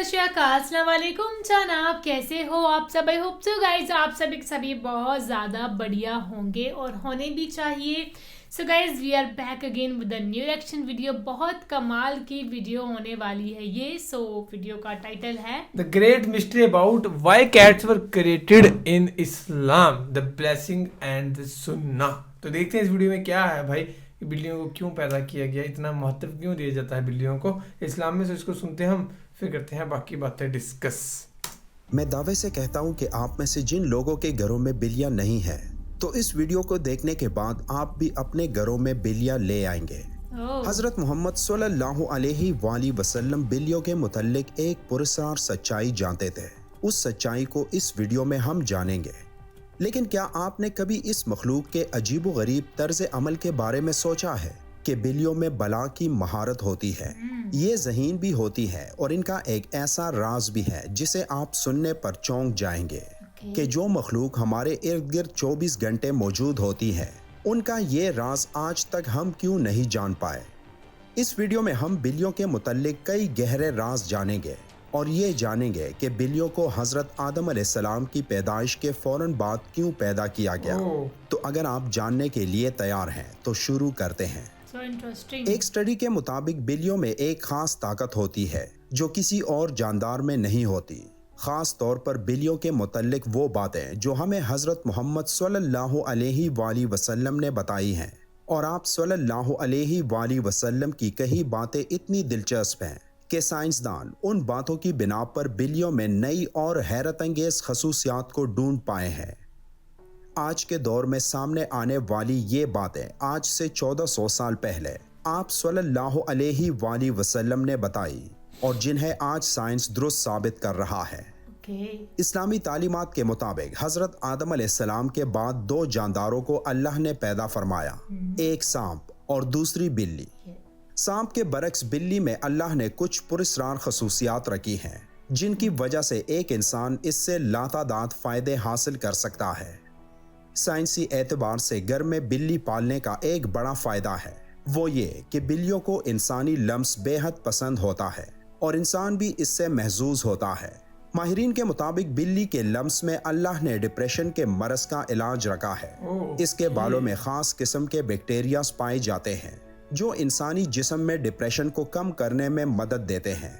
सत श्री अकाल, अस्सलाम वालेकुम जनाब, कैसे हो आप सब? आई होप सो गाइज आप सभी बहुत ज़्यादा बढ़िया होंगे और होने भी चाहिए। So guys we are back again with a new reaction video. बहुत कमाल की वीडियो होने वाली है ये। सो वीडियो का टाइटल है The Great Mystery About Why Cats Were Created in Islam, The Blessing and the Sunnah। तो देखते हैं इस वीडियो में क्या है भाई, कि बिल्लियों को क्यों पैदा किया गया, इतना महत्व क्यों दिया जाता है बिल्लियों को इस्लाम में। से इसको सुनते हैं हम, फिर करते हैं बाकी बातें डिस्कस। मैं दावे से कहता हूं कि आप में से जिन लोगों के घरों में बिल्लियां नहीं हैं, तो इस वीडियो को देखने के बाद आप भी अपने घरों में बिल्लियां ले आएंगे। हजरत मोहम्मद सल्लल्लाहु अलैहि वसल्लम बिल्लियों के मुतल्लिक एक पुरस्कार सच्चाई जानते थे। उस सच्चाई को इस वीडियो में हम जानेंगे। लेकिन क्या आपने कभी इस मखलूक के अजीब व गरीब तर्ज अमल के बारे में सोचा है कि बिल्लियों में बला की महारत होती है, ये ज़हीन भी होती है और इनका एक ऐसा राज भी है जिसे आप सुनने पर चौंक जाएंगे कि जो मखलूक हमारे इर्द गिर्द 24 घंटे मौजूद होती है, उनका ये राज आज तक हम क्यों नहीं जान पाए। इस वीडियो में हम बिल्लियों के मुतल्लिक कई गहरे राज जानेंगे और ये जानेंगे कि बिल्लियों को हजरत आदम अलैहिस्सलाम की पैदाइश के फौरन बाद क्यों पैदा किया गया। तो अगर आप जानने के लिए तैयार हैं तो शुरू करते हैं। एक स्टडी के मुताबिक बिल्लियों में एक खास ताकत होती है जो किसी और जानदार में नहीं होती। खास तौर पर बिल्लियों के मुतल्लिक वो बातें जो हमें हजरत मोहम्मद सल्लल्लाहु अलैहि वसल्लम ने बताई हैं, और आप सल्लल्लाहु अलैहि वसल्लम की कही बातें इतनी दिलचस्प हैं कि साइंसदान उन बातों की बिना पर बिल्लियों में नई और हैरत अंगेज खसूसियात को ढूंढ पाए हैं। आज के दौर में सामने आने वाली ये बातें आज से 1400 साल पहले आप सल्लल्लाहु अलैहि वसल्लम ने बताई और जिन्हें आज साइंस दुरुस्त साबित कर रहा है। इस्लामी तालीमात के मुताबिक हजरत आदम अलैहिस्सलाम के बाद दो जानदारों को अल्लाह ने पैदा फरमाया, एक सांप और दूसरी बिल्ली। सांप के बरक्स बिल्ली में अल्लाह ने कुछ पुरस्कार खसूसियात रखी हैं जिनकी वजह से एक इंसान इससे लातादाद फायदे हासिल कर सकता है। साइंसी एतबार से घर में बिल्ली पालने का एक बड़ा फायदा है वो ये कि बिल्लियों को इंसानी लम्स बेहद पसंद होता है और इंसान भी इससे महजूज होता है। माहिरीन के मुताबिक बिल्ली के लम्स में अल्लाह ने डिप्रेशन के मरज का इलाज रखा है। इसके बालों में खास किस्म के बैक्टीरिया पाए जाते हैं जो इंसानी जिस्म में डिप्रेशन को कम करने में मदद देते हैं।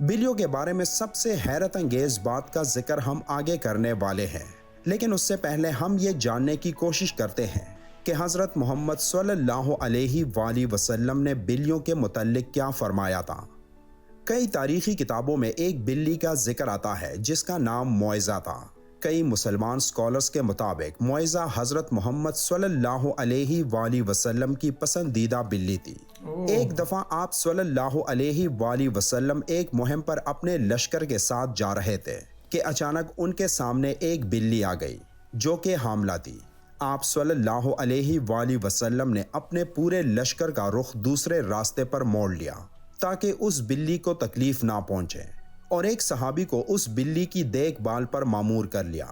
बिल्लियों के बारे में सबसे हैरत अंगेज बात का जिक्र हम आगे करने वाले हैं, लेकिन उससे पहले हम ये जानने की कोशिश करते हैं कि हजरत मोहम्मद सल्लल्लाहु अलैहि वसल्लम ने बिल्लियों के मुतल्लिक क्या फरमाया था। कई तारीखी किताबों में एक बिल्ली का जिक्र आता है जिसका नाम मुइज़ा था। कई मुसलमान स्कॉलर्स के मुताबिक मुइज़ा हजरत मोहम्मद सल्लल्लाहु अलैहि वसल्लम की पसंदीदा बिल्ली थी। एक दफ़ा आप सल्लल्लाहु अलैहि वसल्लम एक मुहिम पर अपने लश्कर के साथ जा रहे थे कि अचानक उनके सामने एक बिल्ली आ गई जो कि हामला थी। आप सल्लल्लाहु अलैहि वसल्लम ने अपने पूरे लश्कर का रुख दूसरे रास्ते पर मोड़ लिया ताकि उस बिल्ली को तकलीफ ना पहुंचे, और एक सहाबी को उस बिल्ली की देखभाल पर मामूर कर लिया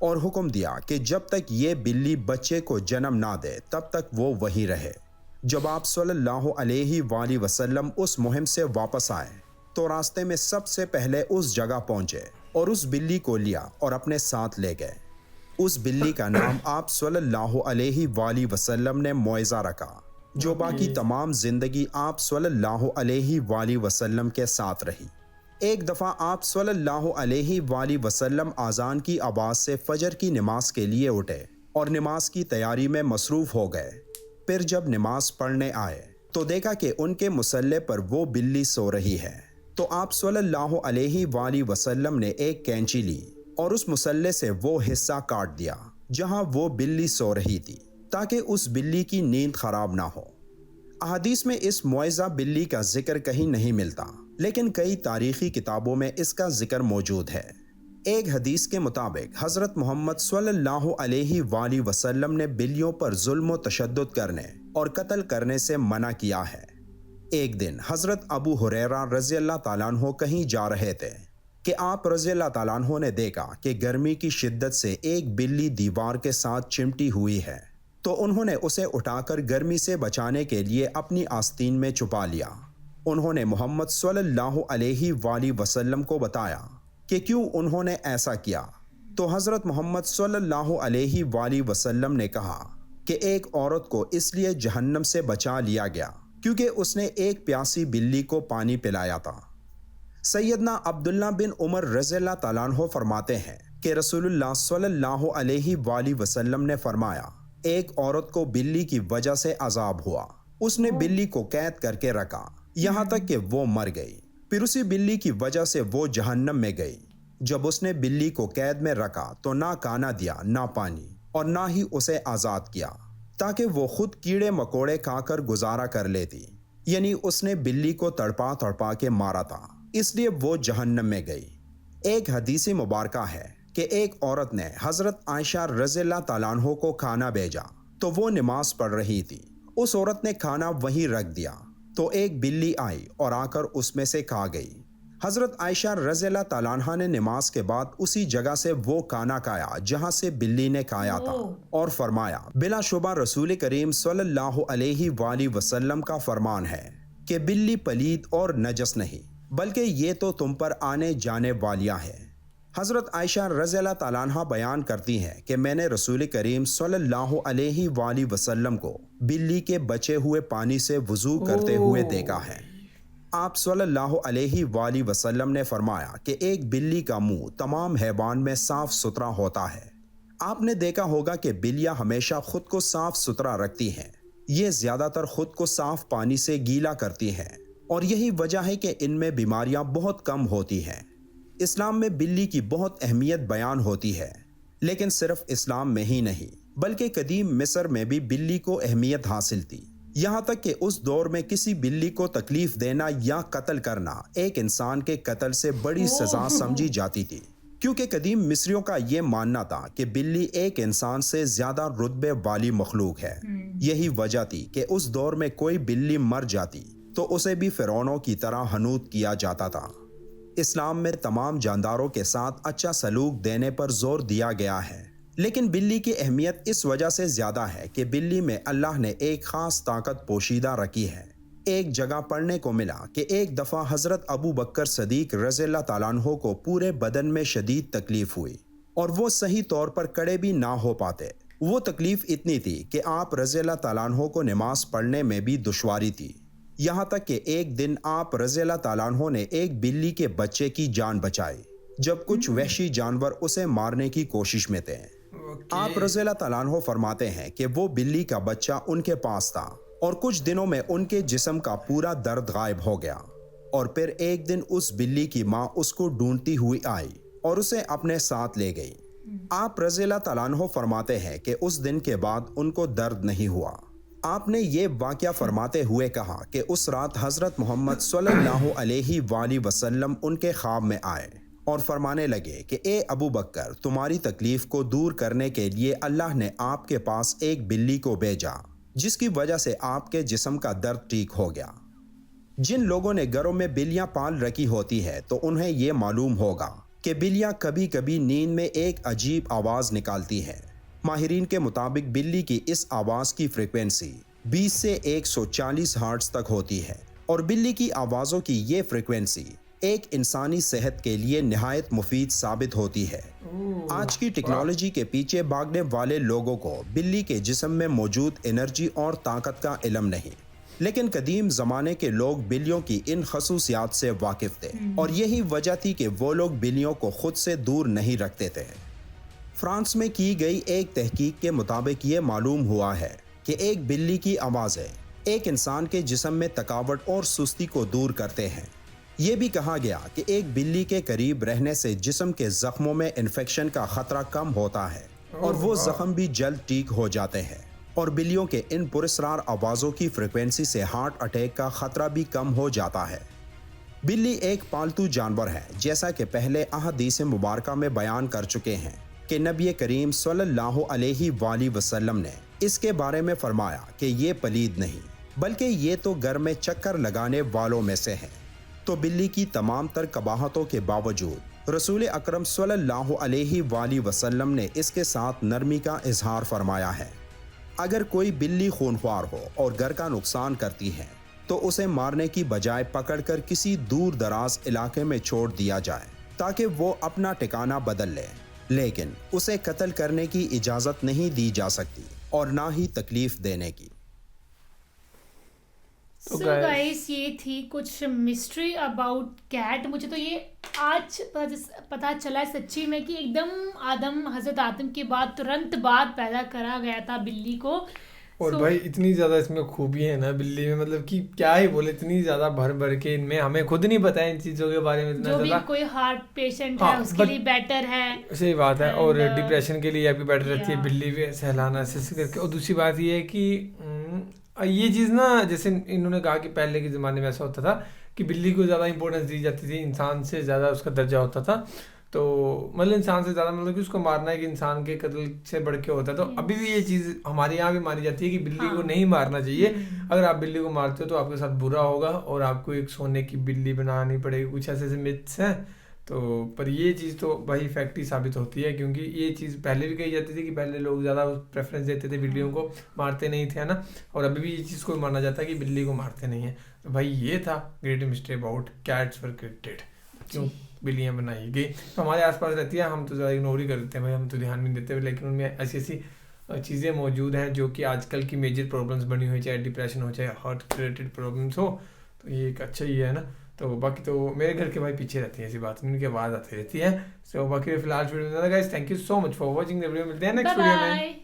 और हुक्म दिया कि जब तक ये बिल्ली बच्चे को जन्म ना दे तब तक वो वहीं रहे। जब आप सल्लल्लाहु अलैहि वसल्लम उस मुहिम से वापस आए तो रास्ते में सबसे पहले उस जगह पहुंचे और उस बिल्ली को लिया और अपने साथ ले गए। उस बिल्ली का नाम आप सल्लल्लाहु अलैहि वसल्लम ने मुइज़ा रखा, जो बाकी तमाम जिंदगी आप सल्लल्लाहु अलैहि वसल्लम के साथ रही। एक दफ़ा आप सल्लल्लाहु अलैहि वसल्लम आज़ान की आवाज़ से फजर की नमाज के लिए उठे और नमाज की तैयारी में मसरूफ़ हो गए। फिर जब नमाज पढ़ने आए तो देखा कि उनके मुसल्ले पर वो बिल्ली सो रही है। तो आप सल्लल्लाहु अलैहि वसल्लम ने एक कैंची ली और उस मुसल्ले से वो हिस्सा काट दिया जहां वो बिल्ली सो रही थी, ताकि उस बिल्ली की नींद खराब ना हो। अहादीस में इस मुइज़ा बिल्ली का जिक्र कहीं नहीं मिलता, लेकिन कई तारीखी किताबों में इसका जिक्र मौजूद है। एक हदीस के मुताबिक हजरत मोहम्मद सल्लल्लाहु अलैहि वसल्लम ने बिल्लियों पर जुल्म व तशद्दुद करने और कत्ल करने से मना किया है। एक दिन हजरत अबू हुरैरा रज़ी अल्लाह ताला अन्हु कहीं जा रहे थे कि आप रज़ी अल्लाह ताला अन्हु ने देखा कि गर्मी की शिद्दत से एक बिल्ली दीवार के साथ चिमटी हुई है, तो उन्होंने उसे उठाकर गर्मी से बचाने के लिए अपनी आस्तीन में छुपा लिया। انہوں نے محمد صلی اللہ علیہ وآلہ وسلم کو بتایا کہ کیوں انہوں نے ایسا کیا، تو حضرت محمد صلی اللہ علیہ وآلہ وسلم نے کہا کہ ایک عورت کو اس لیے جہنم سے بچا لیا گیا کیونکہ اس نے ایک پیاسی بلی کو پانی پلایا تھا۔ سیدنا عبداللہ بن عمر رضی اللہ تعالیٰ عنہ فرماتے ہیں کہ رسول اللہ صلی اللہ علیہ وآلہ وسلم نے فرمایا، ایک عورت کو بلی کی وجہ سے عذاب ہوا، اس نے بلی کو قید کر کے رکھا یہاں تک کہ وہ مر گئی، پھر اسی بلی کی وجہ سے وہ جہنم میں گئی۔ جب اس نے بلی کو قید میں رکھا تو نہ کھانا دیا، نہ پانی، اور نہ ہی اسے آزاد کیا تاکہ وہ خود کیڑے مکوڑے کھا کر گزارا کر لیتی، یعنی اس نے بلی کو تڑپا تڑپا کے مارا تھا، اس لیے وہ جہنم میں گئی۔ ایک حدیث مبارکہ ہے کہ ایک عورت نے حضرت عائشہ رضی اللہ تعالیٰ عنہ کو کھانا بھیجا تو وہ نماز پڑھ رہی تھی، اس عورت نے کھانا وہیں رکھ دیا تو ایک بلی آئی اور آ کر اس میں سے کھا گئی۔ حضرت عائشہ رضی اللہ تعالیٰ عنہ نے نماز کے بعد اسی جگہ سے وہ کھانا کھایا جہاں سے بلی نے کھایا تھا اور فرمایا، بلا شبہ رسول کریم صلی اللہ علیہ وآلہ وسلم کا فرمان ہے کہ بلی پلید اور نجس نہیں بلکہ یہ تو تم پر آنے جانے والیاں ہیں۔ حضرت عائشہ رضی اللہ تعالیٰ عنہ بیان کرتی ہیں کہ میں نے رسول کریم صلی اللہ علیہ وآلہ وسلم کو بلی کے بچے ہوئے پانی سے وضو کرتے ہوئے دیکھا ہے۔ آپ صلی اللہ علیہ وآلہ وسلم نے فرمایا کہ ایک بلی کا منہ تمام حیوان میں صاف ستھرا ہوتا ہے۔ آپ نے دیکھا ہوگا کہ بلیاں ہمیشہ خود کو صاف ستھرا رکھتی ہیں، یہ زیادہ تر خود کو صاف پانی سے گیلا کرتی ہیں اور یہی وجہ ہے کہ ان میں بیماریاں بہت کم ہوتی ہیں۔ اسلام میں بلی کی بہت اہمیت بیان ہوتی ہے، لیکن صرف اسلام میں ہی نہیں بلکہ قدیم مصر میں بھی بلی کو اہمیت حاصل تھی، یہاں تک کہ اس دور میں کسی بلی کو تکلیف دینا یا قتل کرنا ایک انسان کے قتل سے بڑی سزا سمجھی جاتی تھی، کیونکہ قدیم مصریوں کا یہ ماننا تھا کہ بلی ایک انسان سے زیادہ رتبے والی مخلوق ہے۔ یہی وجہ تھی کہ اس دور میں کوئی بلی مر جاتی تو اسے بھی فرعونوں کی طرح حنوط کیا جاتا تھا۔ اسلام میں تمام جانداروں کے ساتھ اچھا سلوک دینے پر زور دیا گیا ہے، لیکن بلی کی اہمیت اس وجہ سے زیادہ ہے کہ بلی میں اللہ نے ایک خاص طاقت پوشیدہ رکھی ہے۔ ایک جگہ پڑھنے کو ملا کہ ایک دفعہ حضرت ابو بکر صدیق رضی اللہ تعالیٰ عنہ کو پورے بدن میں شدید تکلیف ہوئی اور وہ صحیح طور پر کھڑے بھی نہ ہو پاتے۔ وہ تکلیف اتنی تھی کہ آپ رضی اللہ تعالیٰ عنہ کو نماز پڑھنے میں بھی دشواری تھی، یہاں تک کہ ایک دن آپ رضی اللہ تعالیٰ عنہ نے ایک بلی کے بچے کی جان بچائی جب کچھ وحشی جانور اسے مارنے کی کوشش میں تھے۔ آپ رضی اللہ تعالیٰ عنہ فرماتے ہیں کہ وہ بلی کا بچہ ان کے پاس تھا اور کچھ دنوں میں ان کے جسم کا پورا درد غائب ہو گیا، اور پھر ایک دن اس بلی کی ماں اس کو ڈھونڈتی ہوئی آئی اور اسے اپنے ساتھ لے گئی۔ آپ رضی اللہ تعالیٰ عنہ فرماتے ہیں کہ اس دن کے بعد ان کو درد نہیں ہوا۔ آپ نے یہ واقعہ فرماتے ہوئے کہا کہ اس رات حضرت محمد صلی اللہ علیہ وآلہ وسلم ان کے خواب میں آئے اور فرمانے لگے کہ اے ابو بکر، تمہاری تکلیف کو دور کرنے کے لیے اللہ نے آپ کے پاس ایک بلی کو بھیجا جس کی وجہ سے آپ کے جسم کا درد ٹھیک ہو گیا۔ جن لوگوں نے گھروں میں بلیاں پال رکھی ہوتی ہے تو انہیں یہ معلوم ہوگا کہ بلیاں کبھی کبھی نیند میں ایک عجیب آواز نکالتی ہیں۔ ماہرین کے مطابق بلی کی اس آواز کی فریکوینسی 20 سے 140 ہرٹز تک ہوتی ہے، اور بلی کی آوازوں کی یہ فریکوینسی ایک انسانی صحت کے لیے نہایت مفید ثابت ہوتی ہے۔ آج کی ٹیکنالوجی کے پیچھے بھاگنے والے لوگوں کو بلی کے جسم میں موجود انرجی اور طاقت کا علم نہیں، لیکن قدیم زمانے کے لوگ بلیوں کی ان خصوصیات سے واقف تھے، اور یہی وجہ تھی کہ وہ لوگ بلیوں کو خود سے دور نہیں رکھتے تھے۔ فرانس میں کی گئی ایک تحقیق کے مطابق یہ معلوم ہوا ہے کہ ایک بلی کی آوازیں ایک انسان کے جسم میں تھکاوٹ اور سستی کو دور کرتے ہیں۔ یہ بھی کہا گیا کہ ایک بلی کے قریب رہنے سے جسم کے زخموں میں انفیکشن کا خطرہ کم ہوتا ہے اور وہ زخم بھی جلد ٹھیک ہو جاتے ہیں، اور بلیوں کے ان پراسرار آوازوں کی فریکوینسی سے ہارٹ اٹیک کا خطرہ بھی کم ہو جاتا ہے۔ بلی ایک پالتو جانور ہے، جیسا کہ پہلے احادیث مبارکہ میں بیان کر چکے ہیں کہ نبی کریم صلی اللہ علیہ وآلہ وسلم نے اس کے بارے میں فرمایا کہ یہ پلید نہیں بلکہ یہ تو گھر میں چکر لگانے والوں میں سے ہے۔ تو بلی کی تمام تر قباحتوں کے باوجود رسول اکرم صلی اللہ علیہ وآلہ وسلم نے اس کے ساتھ نرمی کا اظہار فرمایا ہے۔ اگر کوئی بلی خونخوار ہو اور گھر کا نقصان کرتی ہے تو तो उसे मारने की बजाय पकड़कर किसी दूर दराज इलाके में छोड़ दिया जाए ताकि वो अपना ठिकाना बदल ले, लेकिन उसे कत्ल करने की इजाजत नहीं दी जा सकती और ना ही तकलीफ देने की। So guys, ये थी कुछ मिस्ट्री अबाउट कैट। मुझे तो ये आज पता चला सच्ची में कि एकदम हजरत आदम के बाद तुरंत बाद पैदा करा गया था बिल्ली को। और भाई इतनी ज़्यादा इसमें खूबी है ना बिल्ली में, मतलब कि क्या ही बोले, इतनी ज़्यादा भर के इनमें, हमें खुद नहीं पता है इन चीज़ों के बारे में इतना जो ज़्यादा। भी कोई हार्ट पेशेंट है उसके लिए बेटर है, सही बात है। और डिप्रेशन के लिए आपकी बेटर रहती है बिल्ली भी सहलाना ऐसे करके। और दूसरी बात ये है कि ये चीज़ ना, जैसे इन्होंने कहा कि पहले के ज़माने में ऐसा होता था कि बिल्ली को ज़्यादा इंपॉर्टेंस दी जाती थी, इंसान से ज़्यादा उसका दर्जा होता था। तो मतलब इंसान से ज़्यादा, मतलब कि उसको मारना है कि इंसान के कत्ल से बढ़ के होता है। तो अभी भी ये चीज़ हमारे यहाँ भी मानी जाती है कि बिल्ली को नहीं मारना चाहिए। अगर आप बिल्ली को मारते हो तो आपके साथ बुरा होगा और आपको एक सोने की बिल्ली बनानी पड़ेगी, कुछ ऐसे ऐसे मिथ्स हैं। तो पर ये चीज़ तो भाई फैक्ट ही साबित होती है, क्योंकि ये चीज़ पहले भी कही जाती थी कि पहले लोग ज़्यादा प्रेफरेंस देते थे बिल्लियों को, मारते नहीं थे, है ना। और अभी भी ये चीज़ को माना जाता है कि बिल्ली को मारते नहीं है। तो भाई ये था great mystery about cats were created, क्यों बिल्लियाँ बनाई गई। तो हमारे आसपास रहती है, हम तो ज़्यादा इग्नोर ही कर देते हैं भाई, हम तो ध्यान नहीं देते, लेकिन उनमें ऐसी ऐसी चीज़ें मौजूद हैं जो कि आजकल की मेजर प्रॉब्लम्स बनी हुई, चाहे डिप्रेशन हो चाहे हार्ट रिलेटेड प्रॉब्लम्स हो। तो ये एक अच्छा ही है ना। तो बाकी तो मेरे घर के भाई पीछे रहती है, ऐसी बात नहीं, उनकी आवाज़ आती रहती है। सो बाकी फिलहाल वीडियो में guys, thank you so much for watching the video. मिलते हैं नेक्स्ट वीडियो में।